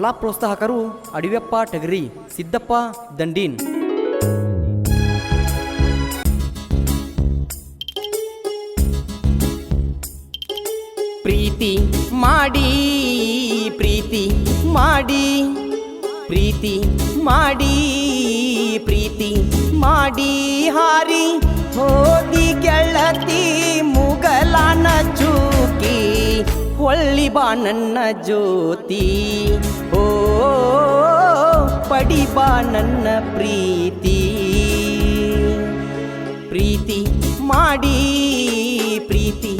ಕಲಾ ಪ್ರೋತ್ಸಾಹಕರು ಅಡಿವೆಪ್ಪ ಟಗರಿ, ಸಿದ್ದಪ್ಪ ದಂಡೀನ್. ಪ್ರೀತಿ ಮಾಡಿ ಪ್ರೀತಿ ಮಾಡಿ ಪ್ರೀತಿ ಮಾಡಿ ಪ್ರೀತಿ ಮಾಡಿ ಹಾರಿ ಹೋದಿ ಗೆಳತಿ ಮುಗಲಾನ ಚೂಕಿ ಹೊಳ್ಳಿ ಬಾ ನನ್ನ ಜ್ಯೋತಿ ಓ ಪಡಿ ಬಾ ನನ್ನ ಪ್ರೀತಿ. ಪ್ರೀತಿ ಮಾಡಿ ಪ್ರೀತಿ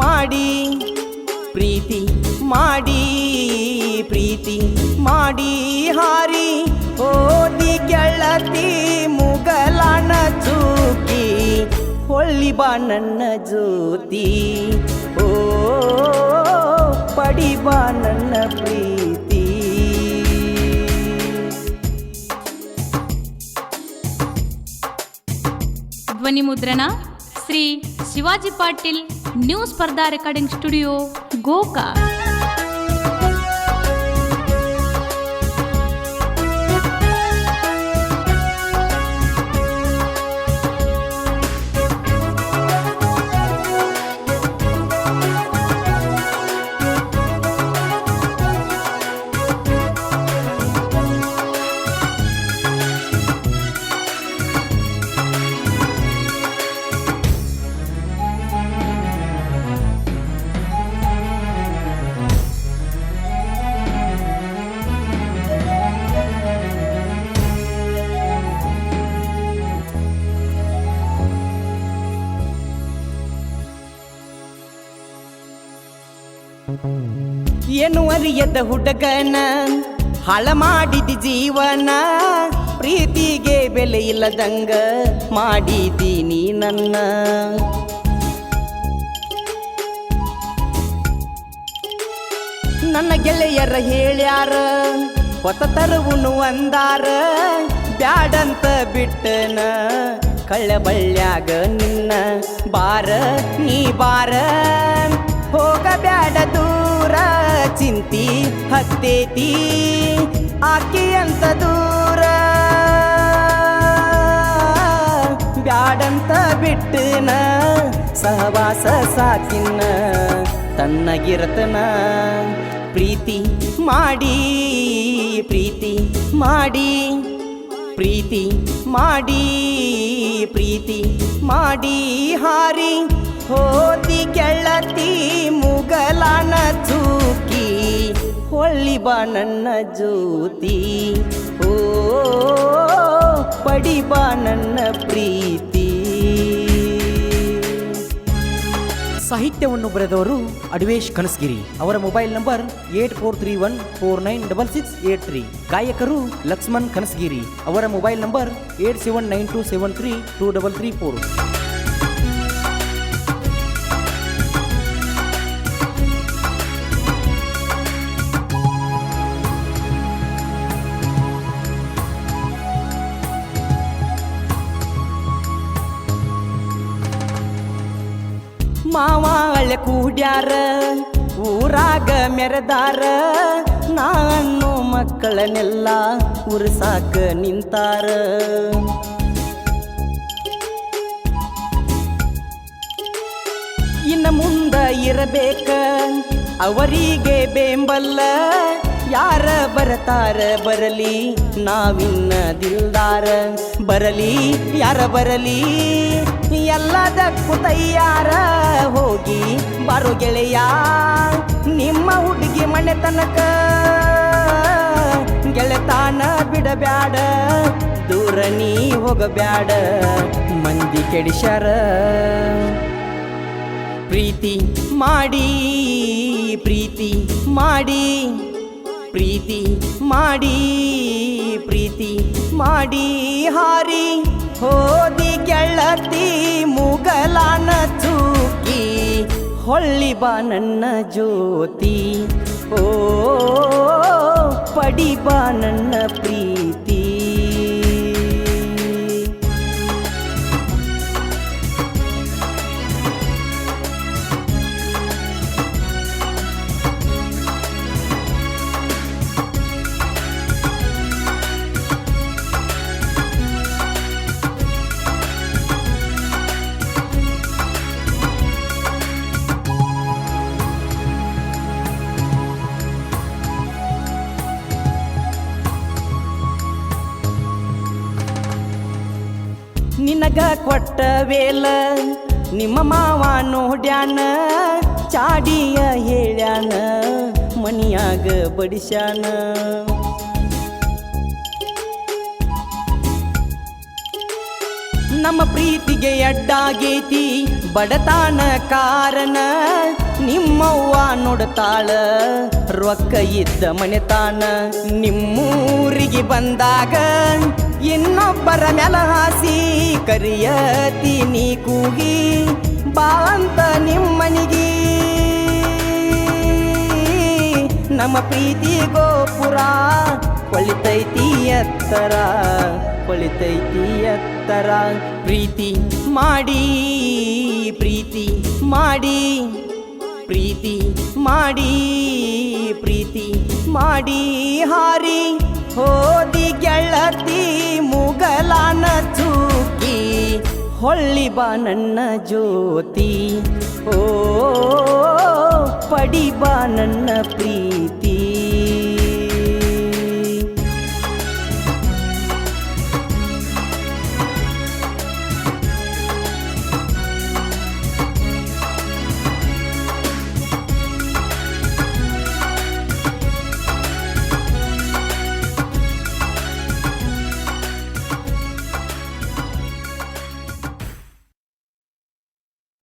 ಮಾಡಿ ಪ್ರೀತಿ ಮಾಡಿ ಪ್ರೀತಿ ಮಾಡಿ ಹಾರಿ ಹೋದಿ ಗೆಳತಿ ಮುಗಲಾನ ಚೂಕಿ ಹೊಳ್ಳಿ ಬಾ ನನ್ನ ಜ್ಯೋತಿ ಓ ಪಡಿ ಬಾ ನನ್ನ ಪ್ರೀತಿ. ಧ್ವನಿ ಮುದ್ರಣ ಶ್ರೀ ಶಿವಾಜಿ ಪಾಟೀಲ್, ನ್ಯೂ ಸ್ಪರ್ಧಾ ರೆಕಾರ್ಡಿಂಗ್ ಸ್ಟುಡಿಯೋ, ಗೋಕಾಕ್. ಏನು ಅರಿಯದ ಹುಡುಗನ ಹಾಳ ಮಾಡಿದ ಜೀವನ, ಪ್ರೀತಿಗೆ ಬೆಲೆ ಇಲ್ಲದಂಗ ಮಾಡಿದೀನಿ ನನ್ನ. ನನ್ನ ಗೆಳೆಯರ ಹೇಳ್ಯಾರ ಹೊತ್ತ ತರುವುನು ಅಂದಾರ, ಬ್ಯಾಡಂತ ಬಿಟ್ಟನ ಕಳ್ಳ ಬಳ್ಳ್ಯಾಗ ನಿನ್ನ ಬಾರ ನೀ ಬಾರ ಹೋಗ ಬ್ಯಾಡ ದೂರ ಚಿಂತಿ ಹತ್ತೇತಿ ಆಕಿ ಅಂತ ದೂರ. ಬ್ಯಾಡಂತ ಬಿಟ್ಟನ ಸಹವಾಸ ಸಾಕಿನ್ನ ತನ್ನಗಿರತನ. ಪ್ರೀತಿ ಮಾಡಿ ಪ್ರೀತಿ ಮಾಡಿ ಪ್ರೀತಿ ಮಾಡಿ ಪ್ರೀತಿ ಮಾಡಿ ಹಾರಿ ಹೋದಿ ಗೆಳತಿ ಮುಗಲಾನ ಚೂಕಿ ಹೊಳ್ಳಿ ಬಾ ನನ್ನ ಜ್ಯೋತಿ ಓ ಪಡಿ ಬಾ ನನ್ನ ಪ್ರೀತಿ. ಸಾಹಿತ್ಯವನ್ನು ಬರೆದವರು ಅಡ್ವೇಶ್ ಕನಸ್ಗಿರಿ. ಅವರ ಮೊಬೈಲ್ ನಂಬರ್ 8431496683. ಗಾಯಕರು ಲಕ್ಷ್ಮಣ್ ಕನಸ್ಗಿರಿ. ಅವರ ಮೊಬೈಲ್ ನಂಬರ್ 8792732334. ಮಾವಾಳ ಕೂಡ್ಯಾರ ಊರಾಗ ಮೆರೆದಾರ, ನಾನು ಮಕ್ಕಳನ್ನೆಲ್ಲ ಉರ್ಸಾಕ ನಿಂತಾರ. ಇನ್ನು ಮುಂದ ಇರಬೇಕ ಅವರಿಗೆ ಬೆಂಬಲ, ಯಾರ ಬರತಾರ ಬರಲಿ ನಾವಿನ್ನ ದಿಲ್ದಾರ, ಬರಲಿ ಯಾರ ಬರಲಿ ಎಲ್ಲದಕ್ಕೂ ತಯ್ಯಾರ. ಹೋಗಿ ಬಾರೋ ಗೆಳೆಯ ನಿಮ್ಮ ಹುಡುಗಿ ಮನೆ ತನಕ, ಗೆಳೆತಾನ ಬಿಡಬ್ಯಾಡ ದೂರ ನೀ ಹೋಗಬ್ಯಾಡ ಮಂದಿ ಕೆಡಿಸ್ಯಾರ. ಪ್ರೀತಿ ಮಾಡಿ ಪ್ರೀತಿ ಮಾಡಿ ಪ್ರೀತಿ ಮಾಡಿ ಪ್ರೀತಿ ಮಾಡಿ ಹಾರಿ ಹೋದಿ ಗೆಳತಿ ಮುಗಲಾನ ಚೂಕಿ ಹೊಳ್ಳಿ ಬಾ ನನ್ನ ಜ್ಯೋತಿ ಓ ಪಡಿ ಬಾ ನನ್ನ ಪ್ರೀತಿ. ನಿನಗ ಕೊಟ್ಟ ವೇಲ ನಿಮ್ಮ ಮಾವ ನೋಡ್ಯಾನ ಚಾಡಿಯ ಹೇಳ್ಯಾನ ಮನಿಯಾಗ ಬಡಿಸ್ಯಾನ ನಮ್ಮ ಪ್ರೀತಿಗೆ ಅಡ್ಡಾಗೈತಿ ಬಡತಾನ ಕಾರಣ ನಿಮ್ಮವ್ವ ನೋಡ್ತಾಳ ರೊಕ್ಕ ಇದ್ದ ಮನೆತಾನ ನಿಮ್ಮೂರಿಗೆ ಬಂದಾಗ ಇನ್ನೊಬ್ಬರ ಮ್ಯಾಲ ಹಾಸಿ ಕರಿಯತೀನಿ ಕೂಗಿ ಬಾ ಅಂತ ನಿಮ್ಮನಿಗೆ ನಮ್ಮ ಪ್ರೀತಿ ಗೋಪುರ ಹೊಳಿತೈತಿ ಎತ್ತರ ಹೊಳಿತೈತಿ ಎತ್ತರ ಪ್ರೀತಿ ಮಾಡಿ ಪ್ರೀತಿ ಮಾಡಿ ಪ್ರೀತಿ ಮಾಡಿ ಪ್ರೀತಿ ಮಾಡಿ ಹಾರಿ ಹೋದಿ ಗೆಳತಿ ಮುಗಲಾನ ಚೂಕಿ ಹೊಳ್ಳಿ ಬಾ ನನ್ನ ಜ್ಯೋತಿ ಓ ಪಡಿ ಬಾ ನನ್ನ ಪ್ರೀತಿ